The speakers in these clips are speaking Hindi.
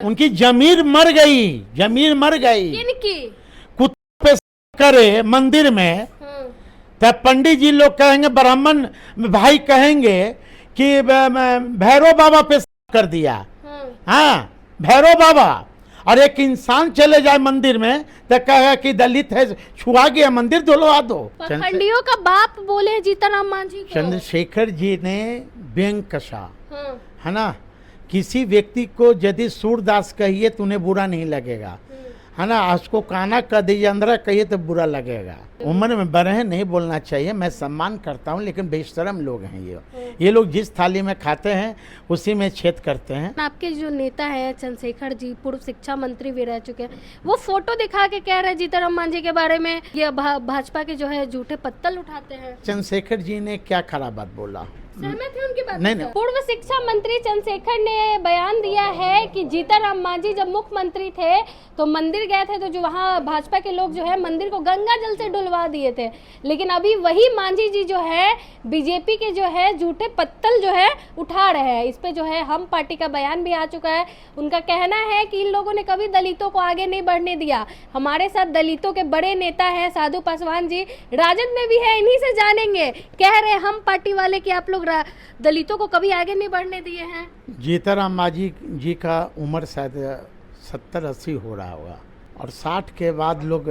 उनकी जमीर मर गई, जमीर मर गई। किनकी? कुत्ते पे करे मंदिर में, तब पंडित जी लोग कहेंगे, ब्राह्मण भाई कहेंगे कि भैरव बाबा पे कर दिया। हाँ, भैरव बाबा। और एक इंसान चले जाए मंदिर में तो कहेगा कि दलित है, छुआ गया, मंदिर धुलवा दो। पाखंडियों का बाप बोले हैं जीतनराम मांझी को। चंद्रशेखर जी ने व्यंग कसा, है ना। किसी व्यक्ति को यदि सूरदास कहिए तो उन्हें बुरा नहीं लगेगा, है ना। उसको काना कदियंद्रा कहिए तो बुरा लगेगा। उम्र में बड़े हैं, नहीं बोलना चाहिए। मैं सम्मान करता हूँ, लेकिन बेशरम लोग हैं ये लोग जिस थाली में खाते हैं उसी में छेद करते हैं। आपके जो नेता है चंद्रशेखर जी, पूर्व शिक्षा मंत्री भी रह चुके हैं, वो फोटो दिखा के कह रहे हैं जीतनराम मांझी के बारे में ये भाजपा के जो है झूठे पत्तल उठाते हैं। चंद्रशेखर जी ने क्या खराब बात बोला? सहमत है उनकी बात? नहीं। पूर्व शिक्षा मंत्री चंद्रशेखर ने बयान दिया है कि जीतनराम मांझी जब मुख्यमंत्री थे तो मंदिर गए थे, तो जो वहाँ भाजपा के लोग जो है मंदिर को गंगा जल से डुलवा दिए थे। लेकिन अभी वही मांझी जी जो है बीजेपी के जो है झूठे पत्तल जो है उठा रहे हैं। इस पे जो है हम पार्टी का बयान भी आ चुका है। उनका कहना है कि इन लोगों ने कभी दलितों को आगे नहीं बढ़ने दिया। हमारे साथ दलितों के बड़े नेता है साधु पासवान जी, राजद में भी है, इन्हीं से जानेंगे। कह रहे हम पार्टी वाले कि आप लोग दलितों को कभी आगे नहीं बढ़ने दिए हैं। जीतनराम मांझी जी का उम्र शायद 70-80 हो रहा होगा, और 60 के बाद लोग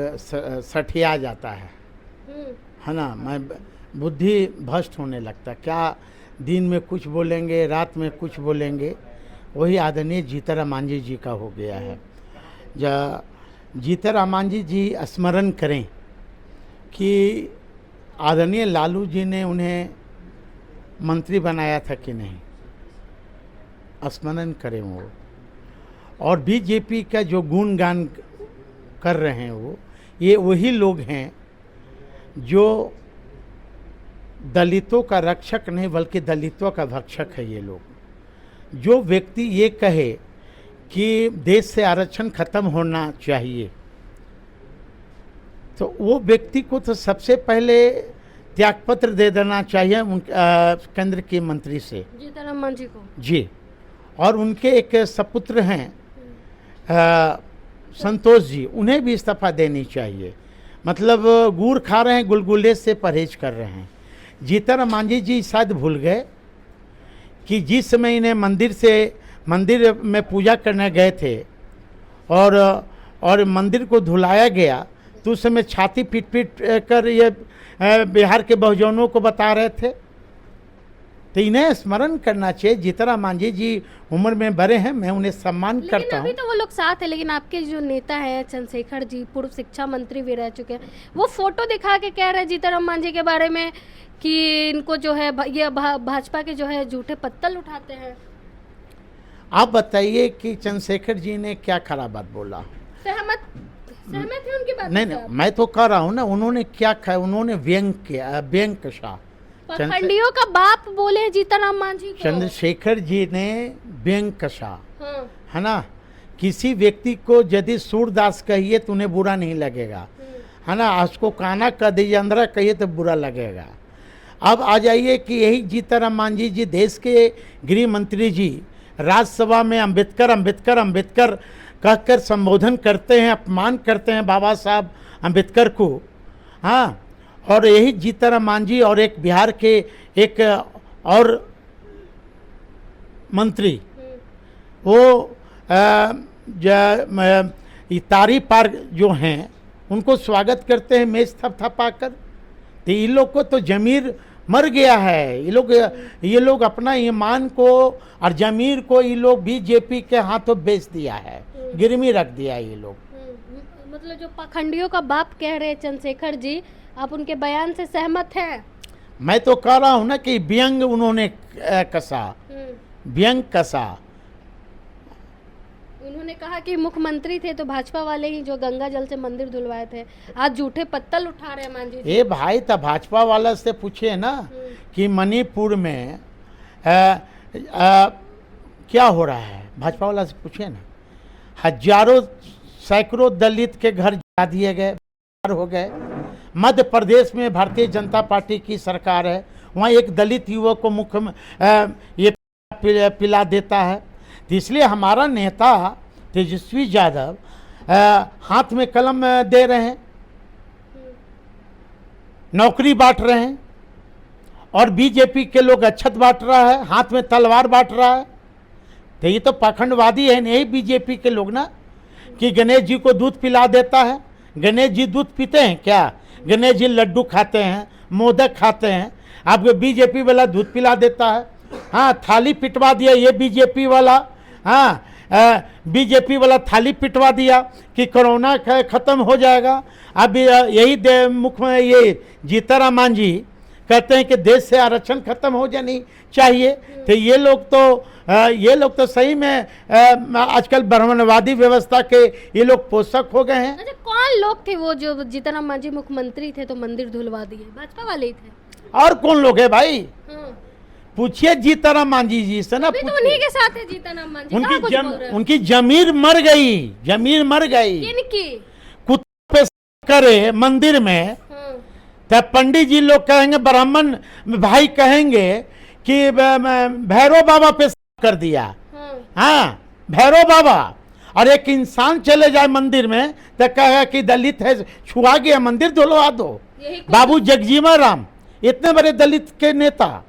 सठिया जाता है ना। मैं बुद्धि भ्रष्ट होने लगता। क्या दिन में कुछ बोलेंगे, रात में कुछ बोलेंगे, वही आदरणीय जीतनराम मांझी जी का हो गया है। जीतनराम मांझी जी स्मरण करें कि आदरणीय लालू जी ने उन्हें मंत्री बनाया था कि नहीं, स्मरण करें वो। और बीजेपी का जो गुणगान कर रहे हैं वो, ये वही लोग हैं जो दलितों का रक्षक नहीं बल्कि दलितों का भक्षक है। ये लोग, जो व्यक्ति ये कहे कि देश से आरक्षण खत्म होना चाहिए, तो वो व्यक्ति को तो सबसे पहले त्यागपत्र दे देना चाहिए केंद्र के मंत्री से, जीतनराम मांझी को जी। और उनके एक सपुत्र हैं संतोष जी, उन्हें भी इस्तीफा देनी चाहिए। मतलब गुड़ खा रहे हैं, गुलगुले से परहेज कर रहे हैं। जीतनराम मांझी जी शायद भूल गए कि जिस समय इन्हें मंदिर में पूजा करने गए थे और मंदिर को धुलाया गया, तो उस समय छाती पीट कर ये बिहार के बहुजनों को बता रहे थे। तो इन्हें स्मरण करना चाहिए। जीतनराम मांझी जी उम्र में बड़े हैं, मैं उन्हें सम्मान करता हूँ। अभी तो वो लोग साथ है, लेकिन आपके जो नेता है चंद्रशेखर जी, पूर्व शिक्षा मंत्री भी रह चुके हैं, वो फोटो दिखा के कह रहे हैं जीतनराम मांझी के बारे में कि इनको जो है ये भाजपा के जो है झूठे पत्तल उठाते हैं। आप बताइए कि चंद्रशेखर जी ने क्या खराब बात बोला? सहमत है उनकी बात? नहीं, मैं तो कह रहा हूँ ना, उन्होंने क्या कहा, उन्होंने व्यंग कसा। पाखंडियों का बाप बोले हैं जीतनराम मांझी को। चंद्रशेखर जी ने व्यंग कसा, है ना। किसी व्यक्ति को यदि सूरदास कहिए तो उन्हें बुरा नहीं लगेगा, है ना। उसको काना कदियंद्रा कहिए तो बुरा लगेगा। अब आ जाइए कि यही जीतनराम मांझी जी, देश के गृह मंत्री जी, राज्यसभा में अंबेडकर कहकर संबोधन करते हैं, अपमान करते हैं बाबा साहब अंबेडकर को। हाँ, और यही जीतनराम मांझी और एक बिहार के एक और मंत्री, वो तारी पार जो हैं, उनको स्वागत करते हैं मेज थपथपाकर। तो इन लोग को तो जमीर मर गया है। ये लोग अपना ईमान को और जमीर को ये लोग बीजेपी के हाथों बेच दिया है, गिरवी रख दिया है ये लोग। मतलब जो पाखंडियों का बाप कह रहे हैं चंद्रशेखर जी, आप उनके बयान से सहमत हैं? मैं तो कह रहा हूँ ना कि व्यंग उन्होंने कसा, व्यंग कसा। उन्होंने कहा कि मुख्यमंत्री थे तो भाजपा वाले ही जो गंगा जल से मंदिर धुलवाए थे, आज झूठे पत्तल उठा रहे हैं मांझी जी। ए भाई, तो भाजपा वाला से पूछे ना कि मणिपुर में क्या हो रहा है, भाजपा वाला से पूछे ना। हजारों सैकड़ों दलित के घर जला दिए गए, हो गए। मध्य प्रदेश में भारतीय जनता पार्टी की सरकार है, वहाँ एक दलित युवक को मुख्य ये पिला देता है। तो इसलिए हमारा नेता तेजस्वी यादव हाथ में कलम दे रहे हैं, नौकरी बांट रहे हैं, और बीजेपी के लोग अक्षत बांट रहा है, हाथ में तलवार बांट रहा है। तो ये तो पाखंडवादी है नहीं बीजेपी के लोग ना, कि गणेश जी को दूध पिला देता है। गणेश जी दूध पीते हैं क्या? गणेश जी लड्डू खाते हैं, मोदक खाते हैं, आपको बीजेपी वाला दूध पिला देता है। हाँ, थाली पिटवा दिया ये बीजेपी वाला। हाँ, बीजेपी वाला थाली पिटवा दिया कि कोरोना खत्म हो जाएगा। अब यही मुख्य ये जीतन राम मांझी कहते हैं कि देश से आरक्षण खत्म हो जानी चाहिए। तो ये लोग तो सही में आजकल ब्राह्मणवादी व्यवस्था के ये लोग पोषक हो गए हैं। अच्छा, कौन लोग थे वो जो जीतन राम मांझी मुख्यमंत्री थे तो मंदिर धुलवा दिए? भाजपा वाले ही थे। और कौन लोग है भाई? पूछिए जीतन राम मांझी जी से ना। तो उन्हीं के साथ है जीतन राम मांझी। उनकी जमीर मर गई, जमीर मर गई। किनकी? कुत्ते पे करे मंदिर में, तब पंडित जी लोग कहेंगे, ब्राह्मण भाई कहेंगे कि भैरव बाबा पे कर दिया। हाँ, भैरव बाबा। और एक इंसान चले जाए मंदिर में तो कहेगा कि दलित है, छुआ गया, मंदिर धुलवा दो। बाबू जगजीवन राम इतने बड़े दलित के नेता,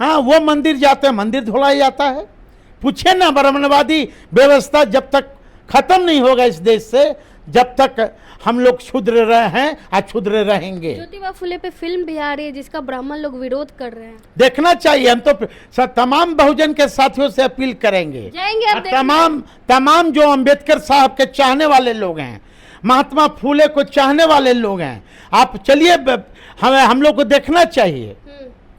हाँ, वो मंदिर जाते हैं, मंदिर धुलाया जाता है। पूछे ना, ब्राह्मणवादी व्यवस्था जब तक खत्म नहीं होगा इस देश से, जब तक हम लोग क्षुद्र रहे हैं और क्षुद्र रहेंगे। ज्योतिबा फुले पे फिल्म भी आ रही है जिसका ब्राह्मण लोग विरोध कर रहे हैं। देखना चाहिए। हम तो तमाम बहुजन के साथियों से अपील करेंगे, जाएंगे अब तमाम जो अंबेडकर साहब के चाहने वाले लोग हैं, महात्मा फुले को चाहने वाले लोग हैं, आप चलिए, हम लोग को देखना चाहिए।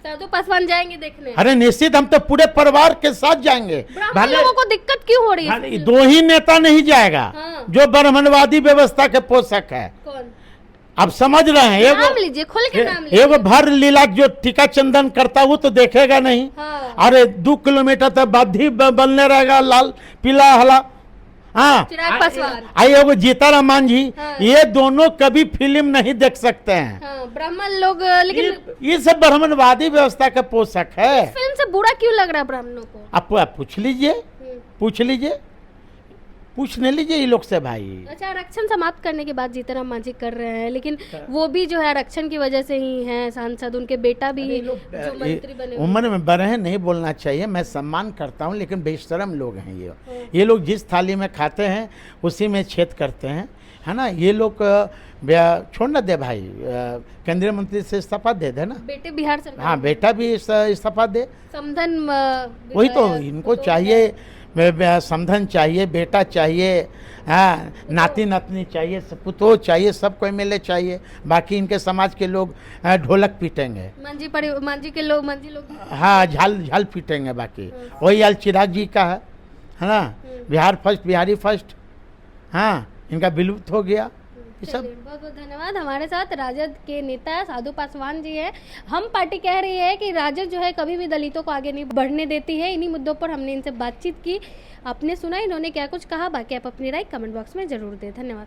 साधु पासवान जाएंगे देखने? अरे निश्चित, हम तो पूरे परिवार के साथ जाएंगे। लोगों को दिक्कत क्यों हो रही है? दो ही नेता नहीं जाएगा। हाँ। जो ब्राह्मणवादी व्यवस्था के पोषक है। कौन? अब समझ रहे हैं। नाम लीजिए, खुल के नाम लीजिए। एगो भर लीला जो टीका चंदन करता वो तो देखेगा नहीं। हाँ। अरे 2 किलोमीटर तक बाधी बनने रहेगा, लाल पीला हला। हाँ, चिराग पासवान, आइए वो जीतन राम मांझी। हाँ। ये दोनों कभी फिल्म नहीं देख सकते हैं। हाँ, ब्राह्मण लोग। लेकिन ये सब ब्राह्मणवादी व्यवस्था का पोषक है। फिल्म से बुरा क्यों लग रहा है ब्राह्मणों को? आप पूछ लीजिए, पूछने लीजिए ये लोग से भाई। अच्छा, आरक्षण समाप्त करने की बात जीतन राम मांझी कर रहे हैं, लेकिन वो भी जो है आरक्षण की वजह से ही हैं सांसद, उनके बेटा भी जो मंत्री बने। उम्र में बड़े हैं, नहीं बोलना चाहिए। मैं सम्मान करता हूँ, लेकिन बेशरम लोग हैं ये लोग जिस थाली में खाते हैं उसी में छेद करते हैं, है ना। ये लोग छोड़ ना दे भाई, केंद्रीय मंत्री से इस्तीफा दे दे ना। बेटे बिहार सरकार। हाँ, बेटा भी इस्तीफा दे। समधन वही तो इनको चाहिए, समधन चाहिए, बेटा चाहिए, हाँ, नाती नातनी चाहिए, पुतो चाहिए, सब कोई मिले चाहिए। बाकी इनके समाज के लोग ढोलक पीटेंगे, मांझी लोग हाँ, झाल पीटेंगे। बाकी वही हाल चिराग जी का है ना, बिहार फर्स्ट, बिहारी फर्स्ट। हाँ, इनका विलुप्त हो गया। बहुत बहुत धन्यवाद। हमारे साथ राजद के नेता साधु पासवान जी है। हम पार्टी कह रही है कि राजद जो है कभी भी दलितों को आगे नहीं बढ़ने देती है। इन्हीं मुद्दों पर हमने इनसे बातचीत की, आपने सुना इन्होंने क्या कुछ कहा। बाकी आप अपनी राय कमेंट बॉक्स में जरूर दें। धन्यवाद।